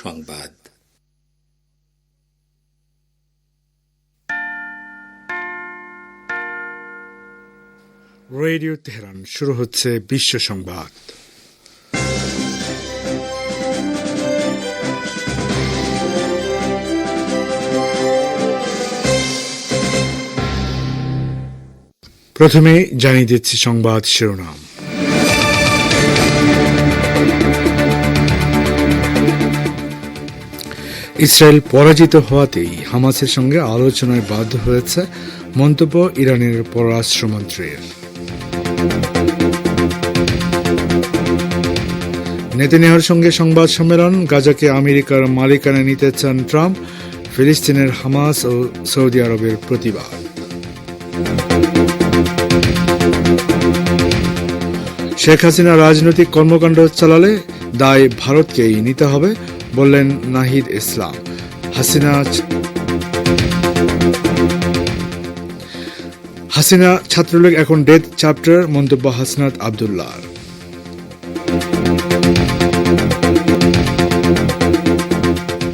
সংবাদ। Radio Tehran, শুরু হচ্ছে বিশ্ব সংবাদ। প্রথমে জানিয়ে দিচ্ছি সংবাদ শিরোনাম। ইসরায়েল পরাজিত হওয়াতেই হামাসের সঙ্গে আলোচনায় বাধ্য হয়েছে, মন্তব্য ইরানের পররাষ্ট্রমন্ত্রীর। নেতানিয়াহুর সঙ্গে সংবাদ সম্মেলন, গাজাকে আমেরিকার মালিকানায় নিতে চান ট্রাম্প, ফিলিস্তিনের হামাস ও সৌদি আরবের প্রতিবাদ। শেখ হাসিনা রাজনৈতিক কর্মকাণ্ড চালালে দায় ভারতকেই নিতে হবে, বললেন নাহিদ ইসলাম। হাসিনা ছাত্রলীগ এখন ডেথ চ্যাপ্টার, মন্তব্য হাসনাত আবদুল্লাহ।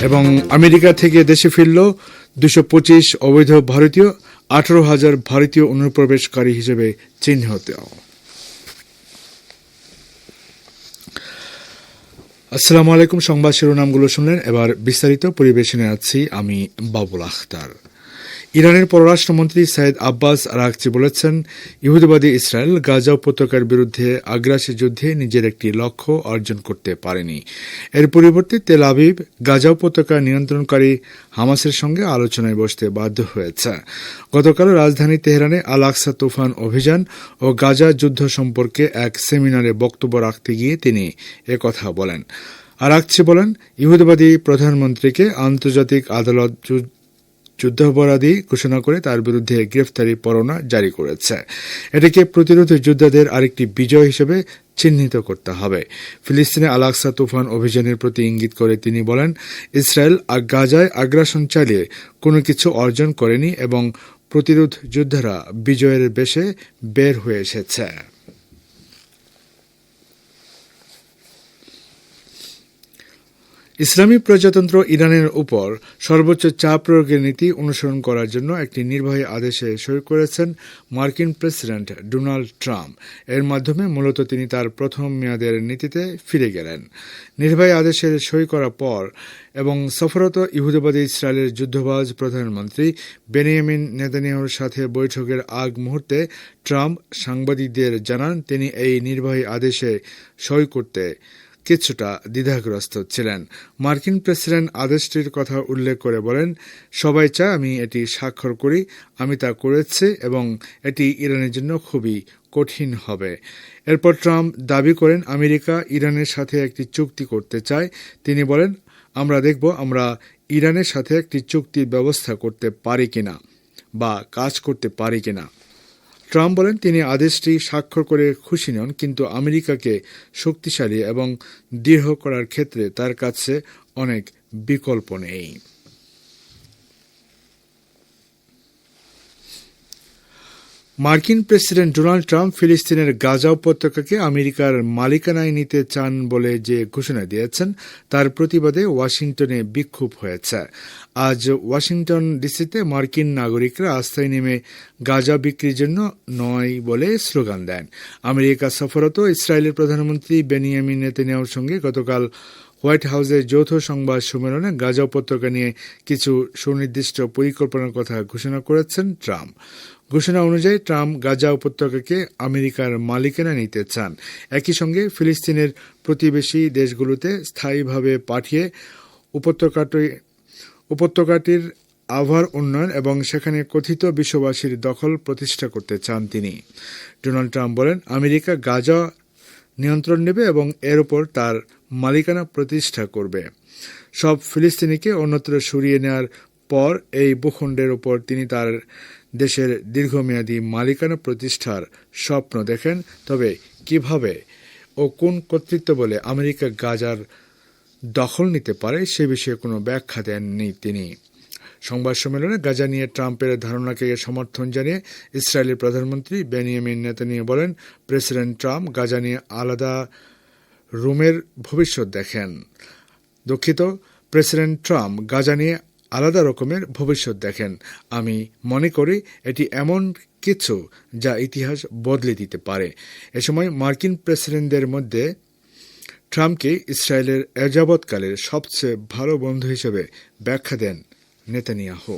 এবং আমেরিকা থেকে দেশে ফিরল 225 অবৈধ ভারতীয়, 18,000 ভারতীয় অনুপ্রবেশকারী হিসেবে চিহ্নিত। আসসালামু আলাইকুম। সংবাদ শিরোনামগুলো শুনলেন, এবার বিস্তারিত পরিবেশনে আছি আমি বাবুল আখতার। ইরানের পররাষ্ট্রমন্ত্রী সাইদ আব্বাস আরাগচি বলেছেন, ইহুদিবাদী ইসরায়েল গাজা উপত্যকার বিরুদ্ধে আগ্রাসী যুদ্ধে নিজের একটি লক্ষ্য অর্জন করতে পারেনি। এর পরিবর্তে তেল আবিব গাজা উপত্যকা নিয়ন্ত্রণকারী হামাসের সঙ্গে আলোচনায় বসতে বাধ্য হয়েছে। গতকাল রাজধানী তেহরানে আল আকসা তুফান অভিযান ও গাজা যুদ্ধ সম্পর্কে এক সেমিনারে বক্তব্য রাখতে গিয়ে তিনি একথা বলেন। আরাগচি বলেন, ইহুদিবাদী প্রধানমন্ত্রীকে আন্তর্জাতিক আদালত যুদ্ধাপরাধী ঘোষণা করে তার বিরুদ্ধে গ্রেফতারি পরোয়ানা জারি করেছে। এটাকে প্রতিরোধ যোদ্ধাদের আরেকটি বিজয় হিসেবে চিহ্নিত করতে হবে। ফিলিস্তিনে আল আকসা তুফান অভিযানের প্রতি ইঙ্গিত করে তিনি বলেন, ইসরায়েল গাজায় আগ্রাসন চালিয়ে কোনো কিছু অর্জন করেনি এবং প্রতিরোধ যোদ্ধারা বিজয়ের বেশে বের হয়ে এসেছে। ইসলামী প্রজাতন্ত্র ইরানের উপর সর্বোচ্চ চাপ প্রয়োগের নীতি অনুসরণ করার জন্য একটি নির্বাহী আদেশে সই করেছেন মার্কিন প্রেসিডেন্ট ডোনাল্ড ট্রাম্প। এর মাধ্যমে মূলত তিনি তার প্রথম মেয়াদের নীতিতে ফিরে গেলেন। নির্বাহী আদেশের সই করার পর এবং সফররত ইহুদিবাদী ইসরায়েলের যুদ্ধবাজ প্রধানমন্ত্রী বেনিয়ামিন নেতানিয়াহুর সাথে বৈঠকের আগ মুহূর্তে ট্রাম্প সাংবাদিকদের জানান, তিনি এই নির্বাহী আদেশে সই করতে কিছুটা দ্বিধাগ্রস্ত ছিলেন। মার্কিন প্রেসিডেন্ট আদেশটির কথা উল্লেখ করে বলেন, সবাই চায় আমি এটি স্বাক্ষর করি, আমি তা করেছি এবং এটি ইরানের জন্য খুবই কঠিন হবে। এরপর ট্রাম্প দাবি করেন, আমেরিকা ইরানের সাথে একটি চুক্তি করতে চায়। তিনি বলেন, আমরা দেখব আমরা ইরানের সাথে একটি চুক্তির ব্যবস্থা করতে পারি কিনা বা কাজ করতে পারি কিনা। ট্রাম্প বলেন, তিনি আদেশটি স্বাক্ষর করে খুশি নন, কিন্তু আমেরিকাকে শক্তিশালী এবং দৃঢ় করার ক্ষেত্রে তার কাছে অনেক বিকল্প নেই। মার্কিন প্রেসিডেন্ট ডোনাল্ড ট্রাম্প ফিলিস্তিনের গাজা উপত্যকাকে আমেরিকার মালিকানায় নিতে চান বলে যে ঘোষণা দিয়েছেন, তার প্রতিবাদে ওয়াশিংটনে বিক্ষোভ হয়েছে। আজ ওয়াশিংটন ডিসিতে মার্কিন নাগরিকরা রাস্তায় নেমে গাজা বিক্রির জন্য নয় বলে স্লোগান দেন। আমেরিকা সফররত ইসরায়েলের প্রধানমন্ত্রী বেনিয়ামিন নেতানিয়াহুর সঙ্গে গতকাল হোয়াইট হাউসের যৌথ সংবাদ সম্মেলনে গাজা উপত্যকা নিয়ে কিছু সুনির্দিষ্ট পরিকল্পনার কথা ঘোষণা করেছেন ট্রাম্প। ঘোষণা অনুযায়ী ট্রাম্প গাজা উপত্যকাকে আমেরিকার মালিকানা নিতে চান। একই সঙ্গে ফিলিস্তিনের প্রতিবেশী দেশগুলোতে স্থায়ীভাবে পাঠিয়ে উপত্যকাটির আভার উন্নয়ন এবং সেখানে কথিত বিশ্ববাসীর দখল প্রতিষ্ঠা করতে চান তিনি। ডোনাল্ড ট্রাম্প বলেন, আমেরিকা গাজা নিয়ন্ত্রণ নেবে এবং এর উপর তার মালিকানা প্রতিষ্ঠা করবে। সব ফিলিস্তিনিকে অন্যত্র সরিয়ে নেওয়ার পর এই ভূখণ্ডের উপর তিনি তার দেশের দীর্ঘমেয়াদী মালিকানা প্রতিষ্ঠার স্বপ্ন দেখেন। তবে কিভাবে ও কোন কর্তৃত্ব বলে আমেরিকা গাজার দখল নিতে পারে সে বিষয়ে কোনো ব্যাখ্যা দেননি তিনি। সংবাদ সম্মেলনে গাজা নিয়ে ট্রাম্পের ধারণাকে সমর্থন জানিয়ে ইসরায়েলের প্রধানমন্ত্রী বেনিয়ামিন নেতানিয়াহু বলেন, প্রেসিডেন্ট ট্রাম্প গাজা নিয়ে আলাদা রুমের ভবিষ্যৎ দেখেন। দুঃখিত, প্রেসিডেন্ট ট্রাম্প গাজা নিয়ে আলাদা রকমের ভবিষ্যৎ দেখেন। আমি মনে করি এটি এমন কিছু যা ইতিহাস বদলে দিতে পারে। এ সময় মার্কিন প্রেসিডেন্টদের মধ্যে ট্রাম্পকে ইসরায়েলের এযাবৎকালের সবচেয়ে ভালো বন্ধু হিসেবে ব্যাখ্যা দেন নেতানিয়াহু।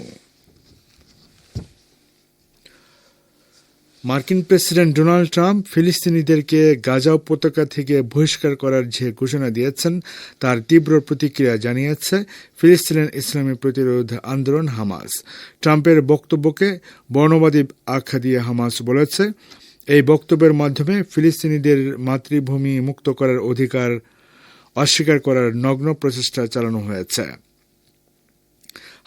মার্কিন প্রেসিডেন্ট ডোনাল্ড ট্রাম্প ফিলিস্তিনিদেরকে গাজা উপত্যকা থেকে বহিষ্কার করার যে ঘোষণা দিয়েছেন তার তীব্র প্রতিক্রিয়া জানিয়েছে ফিলিস্তিনের ইসলামী প্রতিরোধ আন্দোলন হামাস। ট্রাম্পের বক্তব্যকে বর্ণবাদী আখ্যা দিয়ে হামাস বলেছে, এই বক্তব্যের মাধ্যমে ফিলিস্তিনিদের মাতৃভূমি মুক্ত করার অধিকার অস্বীকার করার নগ্ন প্রচেষ্টা চালানো হয়েছে।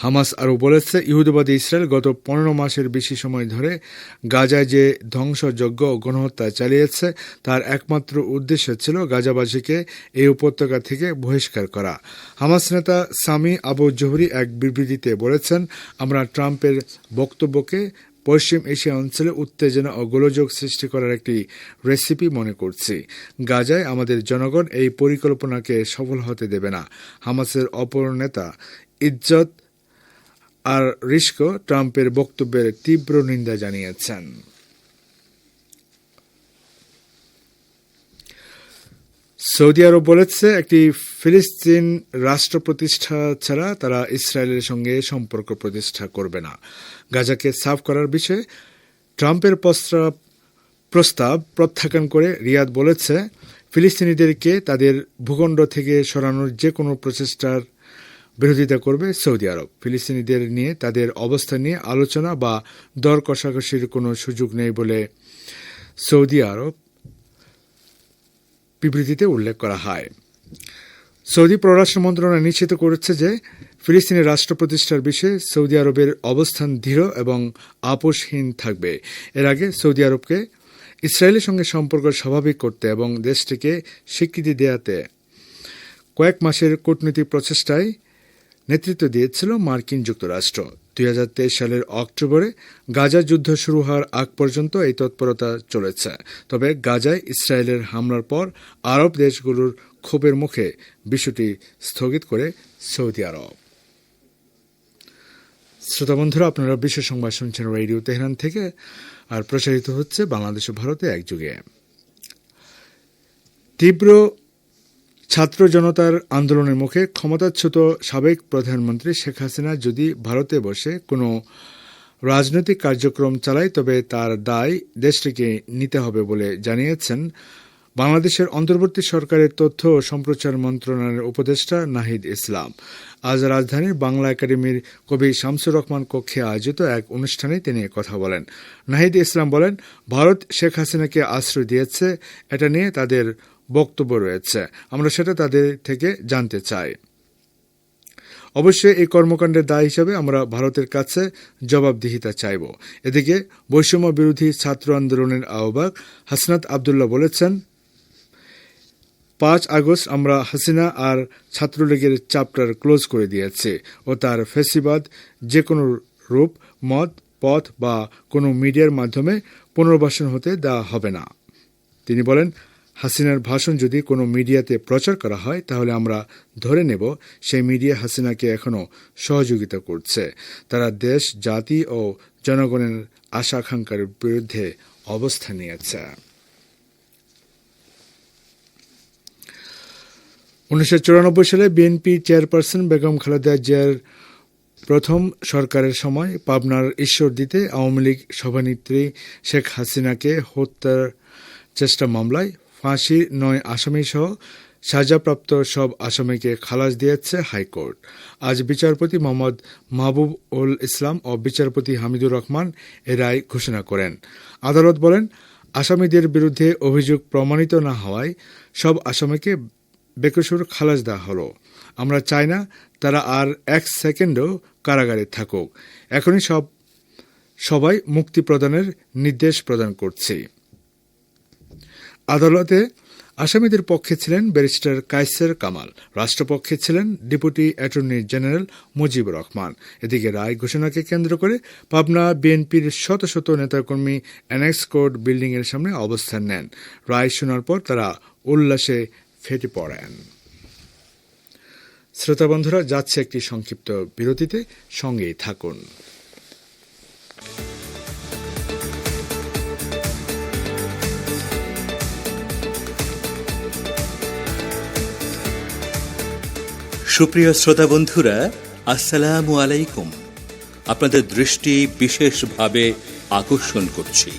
হামাস আরও বলেছে, ইহুদিবাদী ইসরায়েল গত 15 মাসের বেশি সময় ধরে গাজায় যে ধ্বংসযজ্ঞ ও গণহত্যা চালিয়েছে তার একমাত্র উদ্দেশ্য ছিল গাজাবাসীকে এই উপত্যকা থেকে বহিষ্কার করা। হামাস নেতা সামি আবু জোহরি এক বিবৃতিতে বলেছেন, আমরা ট্রাম্পের বক্তব্যকে পশ্চিম এশিয়া অঞ্চলে উত্তেজনা ও গোলযোগ সৃষ্টি করার একটি রেসিপি মনে করছি। গাজায় আমাদের জনগণ এই পরিকল্পনাকে সফল হতে দেবে না। হামাসের অপর নেতা ইজ্জত আর রিস্কো ট্রাম্পের বক্তব্যের তীব্র নিন্দা জানিয়েছেন। সৌদি আরব বলেছে, একটি ফিলিস্তিন রাষ্ট্র প্রতিষ্ঠা ছাড়া তারা ইসরায়েলের সঙ্গে সম্পর্ক প্রতিষ্ঠা করবে না। গাজাকে সাফ করার বিষয়ে ট্রাম্পের প্রস্তাব প্রত্যাখ্যান করে রিয়াদ বলেছে, ফিলিস্তিনিদেরকে তাদের ভূখণ্ড থেকে সরানোর যে কোনো প্রচেষ্টার বিরোধিতা করবে সৌদি আরব। ফিলিস্তিনিদের নিয়ে তাদের অবস্থান নিয়ে আলোচনা বা দর কষাকষির কোনো সুযোগ নেই বলে সৌদি আরব বিবৃতিতে উল্লেখ করা হয়। সৌদি পররাষ্ট্র মন্ত্রণালয় নিশ্চিত করেছে যে ফিলিস্তিনের রাষ্ট্র প্রতিষ্ঠার বিষয়ে সৌদি আরবের অবস্থান দৃঢ় এবং আপোষহীন থাকবে। এর আগে সৌদি আরবকে ইসরায়েলের সঙ্গে সম্পর্ক স্বাভাবিক করতে এবং দেশটিকে স্বীকৃতি দেওয়াতে কয়েক মাসের কূটনৈতিক প্রচেষ্টায় নেতৃত্ব দিয়েছিল মার্কিন যুক্তরাষ্ট্র। 2023 সালের অক্টোবরে গাজা যুদ্ধ শুরু হওয়ার আগ পর্যন্ত এই তৎপরতা চলেছে। তবে গাজায় ইসরায়েলের হামলার পর আরব দেশগুলোর ক্ষোভের মুখে বিষয়টি স্থগিত করে সৌদি আরব। শ্রোতা বন্ধুরা, আপনারা বিশ্ব সংবাদ শুনছেন রেডিও তেহরান থেকে, আর প্রচারিত হচ্ছে বাংলাদেশ ও ভারতে একযোগে। তীব্র ছাত্র জনতার আন্দোলনের মুখে ক্ষমতাচ্যুত সাবেক প্রধানমন্ত্রী শেখ হাসিনা যদি ভারতে বসে কোনো রাজনৈতিক কার্যক্রম চালায় তবে তার দায় দেশটিকে নিতে হবে বলে জানিয়েছেন বাংলাদেশের অন্তর্বর্তী সরকারের তথ্য ও সম্প্রচার মন্ত্রণালয়ের উপদেষ্টা নাহিদ ইসলাম। আজ রাজধানীর বাংলা একাডেমির কবি শামসুর রহমান কক্ষে আয়োজিত এক অনুষ্ঠানে তিনি কথা বলেন। নাহিদ ইসলাম বলেন, ভারত শেখ হাসিনাকে আশ্রয় দিয়েছে, এটা নিয়ে তাদের বক্তব্য রয়েছে, আমরা সেটা তাদের থেকে জানতে চাই। অবশ্যই এই কর্মকাণ্ডের দায় হিসাবে আমরা ভারতের কাছে জবাবদিহিতা চাইব। এদিকে বৈষম্য বিরোধী ছাত্র আন্দোলনের আহ্বায়ক হাসনাত আবদুল্লাহ বলেছেন, 5 আগস্ট আমরা হাসিনা আর ছাত্রলীগের চ্যাপ্টার ক্লোজ করে দিয়েছি ও তার ফ্যাসিবাদ যে কোনো রূপ, মত, পথ বা কোনো মিডিয়ার মাধ্যমে পুনর্বাসন হতে দেওয়া হবে না। তিনি বলেন, হাসিনার ভাষণ যদি কোনো মিডিয়াতে প্রচার করা হয় তাহলে আমরা ধরে নেব সেই মিডিয়া হাসিনাকে এখনও সহযোগিতা করছে। তারা দেশ, জাতি ও জনগণের আশা আকাঙ্ক্ষার বিরুদ্ধে অবস্থান নিয়েছে। 1994 সালে বিএনপি চেয়ারপারসন বেগম খালেদা জিয়ার প্রথম সরকারের সময় পাবনার ঈশ্বরদীতে আওয়ামী লীগ সভানেত্রী শেখ হাসিনাকে হত্যার চেষ্টা মামলায় ফাঁসির 9 আসামিসহ সাজাপ্রাপ্ত সব আসামিকে খালাস দিয়েছে হাইকোর্ট। আজ বিচারপতি মোহাম্মদ মাহবুব উল ইসলাম ও বিচারপতি হামিদুর রহমান এ রায় ঘোষণা করেন। আদালত বলেন, আসামিদের বিরুদ্ধে অভিযোগ প্রমাণিত না হওয়ায় সব আসামিকে বেকসুর খালাস দেওয়া হলো। আমরা চাই না তারা আর 1 সেকেন্ডও কারাগারে থাকুক। এখনই সবাই মুক্তি প্রদানের নির্দেশ প্রদান করছি। আদালতে আসামিদের পক্ষে ছিলেন ব্যারিস্টার কায়সার কামাল, রাষ্ট্রপক্ষে ছিলেন deputy attorney general Mujibur Rahman. এদিকে রায় ঘোষণাকে কেন্দ্র করে পাবনা বিএনপির শত শত নেতাকর্মী অ্যানেক্স কোর্ট বিল্ডিংয়ের সামনে অবস্থান নেন। রায় শোনার পর তারা উল্লাসে ফেটে পড়েন। শ্রোতা বন্ধুরা, যাচ্ছে একটি সংক্ষিপ্ত বিরতিতে, সঙ্গেই থাকুন। সুপ্রিয় শ্রোতা বন্ধুরা, আসসালামু আলাইকুম। আপনাদের দৃষ্টি বিশেষভাবে আকর্ষণ করছি।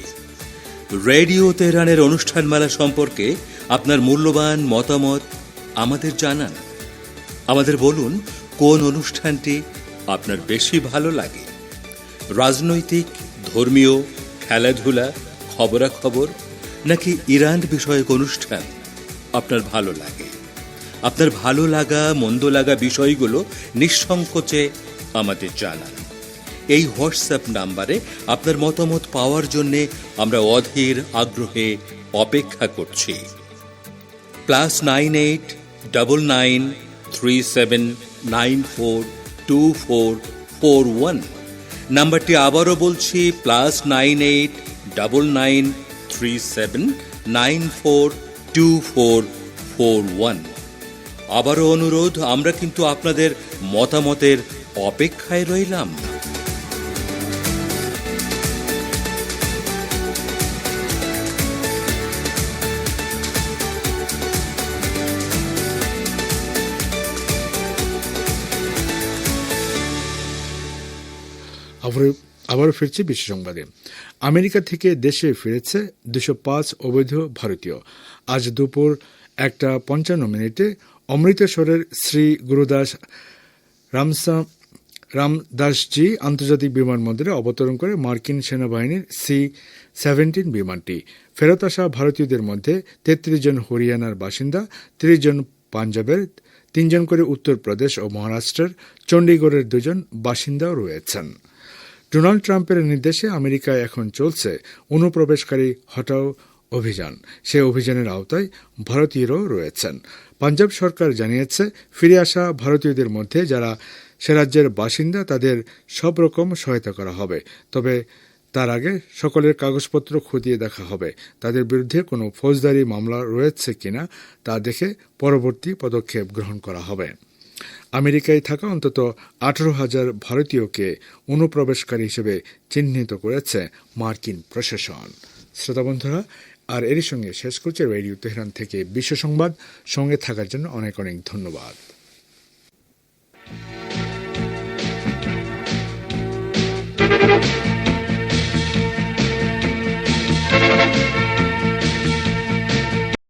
রেডিও তেহরানের অনুষ্ঠানমালা সম্পর্কে আপনার মূল্যবান মতামত আমাদের জানান। আমাদের বলুন কোন অনুষ্ঠানটি আপনার বেশি ভালো লাগে। রাজনৈতিক, ধর্মীয়, খেলাধুলা, খবরাখবর নাকি ইরান বিষয়ক অনুষ্ঠান আপনার ভালো লাগে? আপনার ভালো লাগা মন্দ লাগা বিষয়গুলো নিঃসংকোচে আমাদের জানান। এই হোয়াটসঅ্যাপ নাম্বারে আপনার মতামত পাওয়ার জন্য আমরা অধীর আগ্রহে অপেক্ষা করছি। +989937942441 নাম্বারটি আবারও বলছি, +989937942441। আবারও অনুরোধ, আমরা কিন্তু আপনাদের মতামতের অপেক্ষায় রইলাম। আবারও ফিরছি বিশ্ব সংবাদে। আমেরিকা থেকে দেশে ফিরেছে 205 অবৈধ ভারতীয়। আজ দুপুর 1:55 অমৃতসরের শ্রী গুরুদাস রামদাসজি আন্তর্জাতিক বিমানবন্দরে অবতরণ করে মার্কিন সেনাবাহিনীর C-17 বিমানটি। ফেরত আসা ভারতীয়দের মধ্যে 33 জন হরিয়ানার বাসিন্দা, 30 জন পাঞ্জাবের, 3 জন করে উত্তরপ্রদেশ ও মহারাষ্ট্রের, চণ্ডীগড়ের 2 জন বাসিন্দাও রয়েছেন। ডোনাল্ড ট্রাম্পের নির্দেশে আমেরিকায় এখন চলছে অনুপ্রবেশকারী হটাও অভিযান। সে অভিযানের আওতায় ভারতীয়রাও রয়েছেন। পাঞ্জাব সরকার জানিয়েছে, ফিরে আসা ভারতীয়দের মধ্যে যারা সে রাজ্যের বাসিন্দা তাদের সব রকম সহায়তা করা হবে। তবে তার আগে সকলের কাগজপত্র খতিয়ে দেখা হবে। তাদের বিরুদ্ধে কোনো ফৌজদারি মামলা রয়েছে কিনা তা দেখে পরবর্তী পদক্ষেপ গ্রহণ করা হবে। আমেরিকায় থাকা অন্তত 18,000 ভারতীয়কে অনুপ্রবেশকারী হিসেবে চিহ্নিত করেছে মার্কিন প্রশাসন। শ্রোতা বন্ধুরা, আর এরই সঙ্গে শেষ করছে রেডিও তেহরান থেকে বিশ্ব সংবাদ। সঙ্গে থাকার জন্য অনেক অনেক ধন্যবাদ।